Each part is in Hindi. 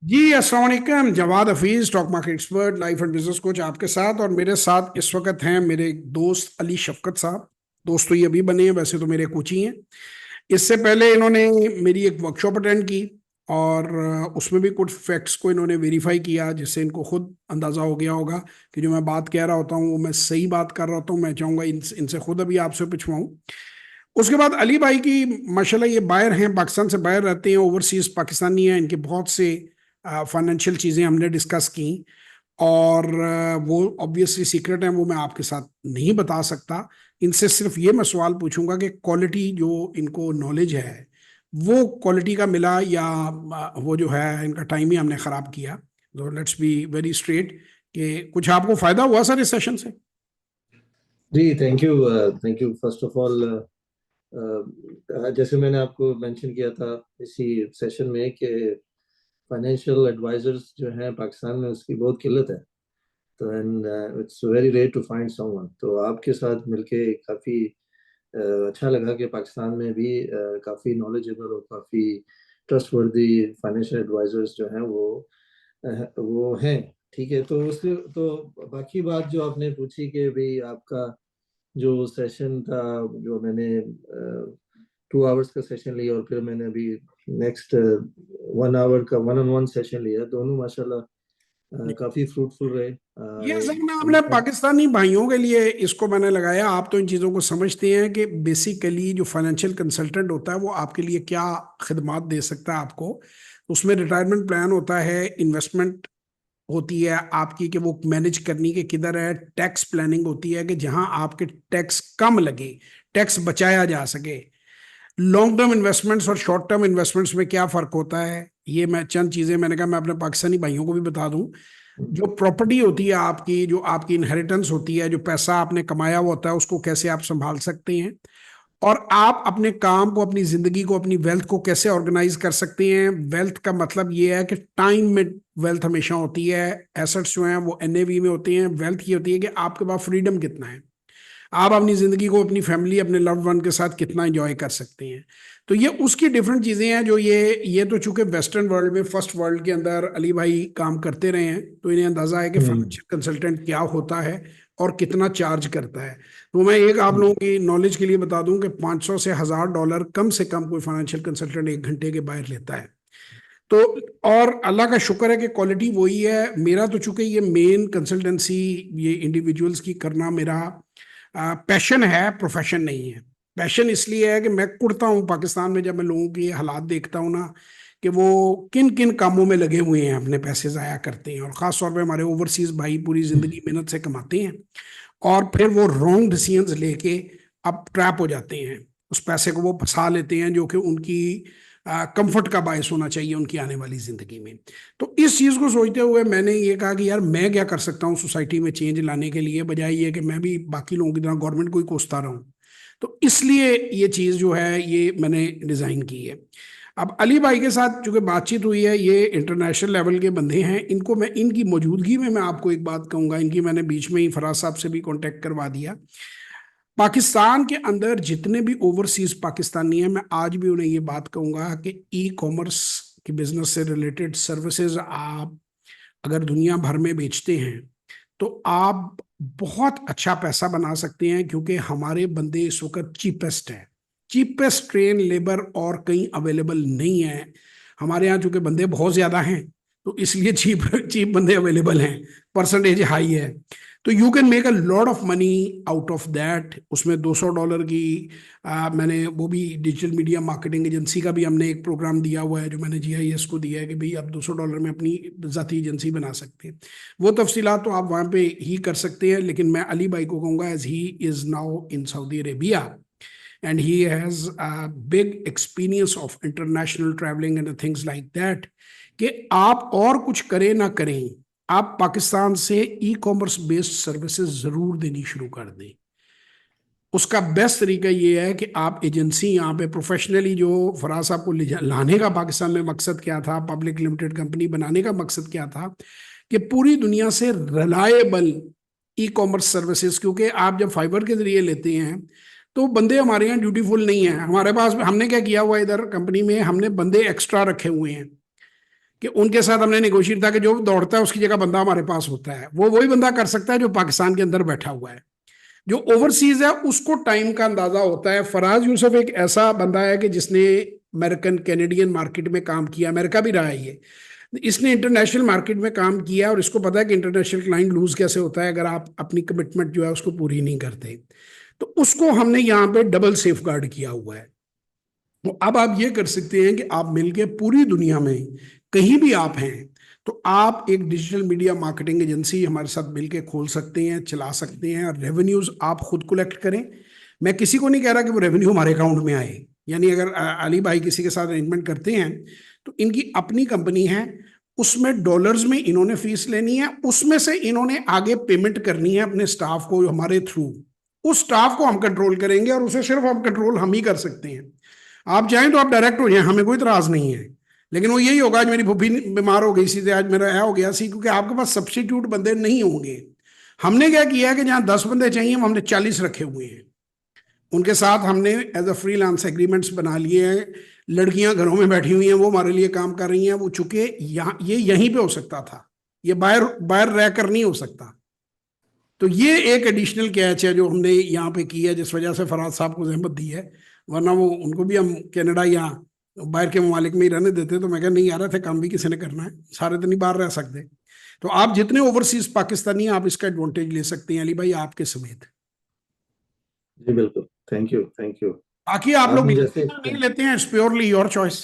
जी अस्सलाम वालेकुम। Jawad Hafeez, stock market expert, life and business coach आपके साथ। और मेरे साथ इस वक्त हैं मेरे एक दोस्त अली शफकत साहब। दोस्त तो ये अभी बने हैं, वैसे तो मेरे कोच ही हैं। इससे पहले इन्होंने मेरी एक वर्कशॉप अटेंड की और उसमें भी कुछ फैक्ट्स को इन्होंने वेरीफाई किया, जिससे इनको खुद अंदाज़ा हो गया होगा कि जो मैं बात कह रहा होता हूँ वो मैं सही बात कर रहा होता हूँ। मैं चाहूँगा इनसे खुद अभी आपसे पूछवाऊँ। उसके बाद अली भाई की, माशाल्लाह ये बाहर हैं, पाकिस्तान से बाहर रहते हैं, ओवरसीज पाकिस्तानी हैं। इनके बहुत से फाइनेंशियल चीज़ें हमने डिस्कस की और वो ऑब्वियसली सीक्रेट हैं, वो मैं आपके साथ नहीं बता सकता। इनसे सिर्फ ये मैं सवाल पूछूंगा कि क्वालिटी जो इनको नॉलेज है वो क्वालिटी का मिला या वो जो है इनका टाइम ही हमने ख़राब किया। तो लेट्स बी वेरी स्ट्रेट कि कुछ आपको फ़ायदा हुआ सर इस सेशन से? जी, thank you first of all. जैसे मैंने आपको मेंशन किया था इसी सेशन में कि फाइनेंशियल एडवाइजर्स जो हैं पाकिस्तान में उसकी बहुत किल्लत है। तो and it's very rare to find someone. तो आपके साथ मिलके काफ़ी अच्छा लगा कि पाकिस्तान में भी काफ़ी नॉलेजेबल और काफ़ी ट्रस्टवर्दी फाइनेंशियल एडवाइजर्स जो हैं वो हैं। ठीक है, तो उसके तो बाकी बात जो आपने पूछी कि भाई आपका जो सेशन था, जो मैंने 2 आवर्स का सेशन लिया और फिर मैंने अभी नेक्स्ट 1 आवर का वन ऑन वन सेशन लिया, दोनों माशाल्लाह काफी फ्रूटफुल रहे। ये सर मैं अपने पाकिस्तानी भाइयों के लिए इसको मैंने लगाया। आप तो इन चीज़ों को समझते हैं कि बेसिकली जो फाइनेंशियल कंसल्टेंट होता है वो आपके लिए क्या खिदमात दे सकता है आपको। उसमें रिटायरमेंट प्लान होता है, इन्वेस्टमेंट होती है आपकी कि वो मैनेज करनी के किधर है, टैक्स प्लानिंग होती है कि जहां आपके टैक्स कम लगे, टैक्स बचाया जा सके। लॉन्ग टर्म इन्वेस्टमेंट्स और शॉर्ट टर्म इन्वेस्टमेंट्स में क्या फ़र्क होता है, ये मैं चंद चीज़ें मैंने कहा मैं अपने पाकिस्तानी भाइयों को भी बता दूं। जो प्रॉपर्टी होती है आपकी, जो आपकी इनहेरिटेंस होती है, जो पैसा आपने कमाया हुआ होता है, उसको कैसे आप संभाल सकते हैं और आप अपने काम को, अपनी जिंदगी को, अपनी वेल्थ को कैसे ऑर्गेनाइज कर सकते हैं। वेल्थ का मतलब ये है कि टाइम में वेल्थ हमेशा होती है। एसेट्स जो हैं वो एनएवी में होते हैं। वेल्थ ये होती है कि आपके पास फ्रीडम कितना है, आप अपनी जिंदगी को अपनी फैमिली, अपने लव्ड वन के साथ कितना एंजॉय कर सकते हैं। तो ये उसकी डिफरेंट चीजें हैं जो ये तो चूंकि वेस्टर्न वर्ल्ड में, फर्स्ट वर्ल्ड के अंदर अली भाई काम करते रहे हैं, तो इन्हें अंदाजा है कि हम्म। फाइनेंशियल कंसल्टेंट क्या होता है और कितना चार्ज करता है। तो मैं एक आप लोगों की नॉलेज के लिए बता दूं कि 500 से $1000 कम से कम कोई फाइनेंशियल कंसल्टेंट 1 घंटे के बाहर लेता है। तो और अल्लाह का शुक्र है कि क्वालिटी वही है। मेरा तो चूंकि ये मेन कंसल्टेंसी, ये इंडिविजुअल्स की करना मेरा पैशन है, प्रोफेशन नहीं है। पैशन इसलिए है कि मैं कुड़ता हूँ पाकिस्तान में, जब मैं लोगों के हालात देखता हूँ ना कि वो किन किन कामों में लगे हुए हैं, अपने पैसे ज़ाया करते हैं। और ख़ास तौर पे हमारे ओवरसीज़ भाई पूरी ज़िंदगी मेहनत से कमाते हैं और फिर वो रॉन्ग डिसीजंस लेके अब ट्रैप हो जाते हैं। उस पैसे को वो फंसा लेते हैं जो कि उनकी कंफर्ट का बायस होना चाहिए उनकी आने वाली जिंदगी में। तो इस चीज को सोचते हुए मैंने ये कहा कि यार मैं क्या कर सकता हूँ सोसाइटी में चेंज लाने के लिए, बजाय ये कि मैं भी बाकी लोगों की तरह गवर्नमेंट को ही कोसता रहूं। तो इसलिए ये चीज जो है ये मैंने डिजाइन की है। अब अली भाई के साथ चूंकि बातचीत हुई है, ये इंटरनेशनल लेवल के बंदे हैं, इनको मैं इनकी मौजूदगी में मैं आपको एक बात कहूंगा। इनकी मैंने बीच में ही फराज साहब से भी कांटेक्ट करवा दिया। पाकिस्तान के अंदर जितने भी ओवरसीज पाकिस्तानी हैं, मैं आज भी उन्हें ये बात कहूंगा कि ई कॉमर्स की बिजनेस से रिलेटेड सर्विसेज आप अगर दुनिया भर में बेचते हैं तो आप बहुत अच्छा पैसा बना सकते हैं, क्योंकि हमारे बंदे इस वक्त चीपेस्ट है। चीपेस्ट ट्रेन लेबर और कहीं अवेलेबल नहीं है। हमारे यहाँ चूंकि बंदे बहुत ज्यादा हैं तो इसलिए चीप चीप बंदे अवेलेबल हैं, परसेंटेज हाई है। तो you can make a lot of money out of that. उसमें $200 की मैंने वो भी डिजिटल मीडिया मार्केटिंग एजेंसी का भी हमने एक प्रोग्राम दिया हुआ है, जो मैंने जीआईएस को दिया है कि भाई आप $200 में अपनी ज़ाती एजेंसी बना सकते हैं। वो तफसीलात तो आप वहाँ पे ही कर सकते हैं, लेकिन मैं अली भाई को कहूँगा as he is now in Saudi Arabia and he has a big experience of international travelling and things like that, कि आप और कुछ करें ना करें, आप पाकिस्तान से ई कॉमर्स बेस्ड सर्विसेज जरूर देनी शुरू कर दें। उसका बेस्ट तरीका ये है कि आप एजेंसी यहाँ पे प्रोफेशनली, जो फराज साहब को लाने का पाकिस्तान में मकसद क्या था, पब्लिक लिमिटेड कंपनी बनाने का मकसद क्या था, कि पूरी दुनिया से रिलायबल ई कॉमर्स सर्विसेज। क्योंकि आप जब फाइबर के जरिए लेते हैं तो बंदे हमारे यहाँ ड्यूटीफुल नहीं है। हमारे पास हमने क्या किया हुआ है, इधर कंपनी में हमने बंदे एक्स्ट्रा रखे हुए हैं कि उनके साथ हमने नेगोशिएट था कि जो दौड़ता है उसकी जगह बंदा हमारे पास होता है, वो वही बंदा कर सकता है जो पाकिस्तान के अंदर बैठा हुआ है। जो ओवरसीज है उसको टाइम का अंदाजा होता है। फराज यूसुफ एक ऐसा बंदा है कि जिसने अमेरिकन कैनेडियन मार्केट में काम किया, अमेरिका भी रहा है ये, इसने इंटरनेशनल मार्केट में काम किया और इसको पता है कि इंटरनेशनल क्लाइंट लूज कैसे होता है अगर आप अपनी कमिटमेंट जो है उसको पूरी नहीं करते। तो उसको हमने यहाँ पे डबल सेफ गार्ड किया हुआ है। तो अब आप ये कर सकते हैं कि आप मिलके पूरी दुनिया में कहीं भी आप हैं तो आप एक डिजिटल मीडिया मार्केटिंग एजेंसी हमारे साथ मिलके खोल सकते हैं, चला सकते हैं, और रेवेन्यूज आप खुद कलेक्ट करें। मैं किसी को नहीं कह रहा कि वो रेवेन्यू हमारे अकाउंट में आए, यानी अगर अली भाई किसी के साथ अरेंजमेंट करते हैं तो इनकी अपनी कंपनी है, उसमें डॉलर्स में इन्होंने फीस लेनी है, उसमें से इन्होंने आगे पेमेंट करनी है अपने स्टाफ को हमारे थ्रू। उस स्टाफ को हम कंट्रोल करेंगे और उसे सिर्फ हम कंट्रोल हम ही कर सकते हैं। आप चाहें तो आप डायरेक्ट हो जाएं, हमें कोई इतराज नहीं है, लेकिन वो यही होगा आज मेरी भूपी बीमार हो गई सीधे आज मेरा ऐ हो गया सी, क्योंकि आपके पास सब्स्टिट्यूट बंदे नहीं होंगे। हमने क्या किया है कि जहां 10 बंदे चाहिए हमने 40 रखे हुए हैं, उनके साथ हमने एज अ फ्रीलांस एग्रीमेंट्स बना लिए हैं। लड़कियां घरों में बैठी हुई हैं, वो हमारे लिए काम कर रही हैं। वो चूंकि यहाँ ये यहीं पे हो सकता था, ये बाहर बाहर रहकर नहीं हो सकता। तो ये एक एडिशनल कैच है जो हमने यहाँ पे की है, जिस वजह से फराज साहब को जहमत दी है, वरना वो उनको भी हम कनाडा या बाहर के ममालिक में ही रहने देते। तो मैं कह नहीं आ रहा थे, काम भी किसी ने करना है, सारे तो नहीं बाहर रह सकते। तो आप जितने ओवरसीज पाकिस्तानी हैं आप इसका एडवांटेज ले सकते हैं अली भाई, आपके समेत। जी बिल्कुल, थैंक यू थैंक यू। बाकी आप लोग आपने जैसे नहीं लेते हैं, इट्स प्योरली योर चॉइस।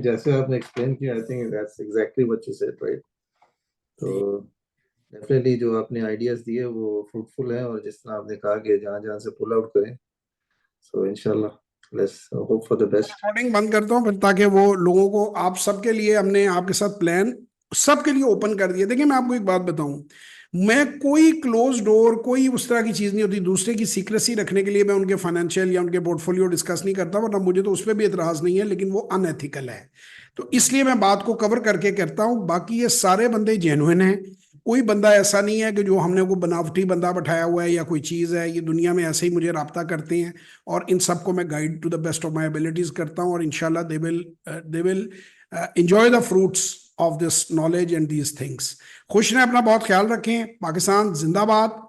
जैसे आपने एक्सप्लेन किया, I think that's exactly what you said, right. तो डेफिनेटली जो आपने आइडियाज दिए वो फ्रूटफुल है, और जिस तरह आपने कहा कि जहाँ जहाँ से पुल आउट करें, सो इंशाल्लाह let's hope for the best. Recording बंद करता हूँ फिर, ताकि वो लोगों को, आप सबके लिए हमने आपके साथ प्लान सबके लिए ओपन कर दिया। देखिए मैं आपको एक बात बताऊं, मैं कोई क्लोज डोर कोई उस तरह की चीज नहीं होती, दूसरे की सीक्रेसी रखने के लिए मैं उनके फाइनेंशियल या उनके पोर्टफोलियो डिस्कस नहीं करता, वरना मुझे तो उस पर भी एतराज नहीं है, लेकिन वो अनएथिकल है। तो इसलिए मैं बात को कवर करके करता हूं। बाकी ये सारे बंदे जेन्युइन हैं, कोई बंदा ऐसा नहीं है कि जो हमने को बनावटी बंदा बैठाया हुआ है या कोई चीज़ है। ये दुनिया में ऐसे ही मुझे राब्ता करते हैं, और इन सबको मैं guide to the best of my abilities करता हूँ, और इंशाल्लाह they will enjoy the fruits of this knowledge and these things. खुश रहें, अपना बहुत ख्याल रखें। पाकिस्तान जिंदाबाद।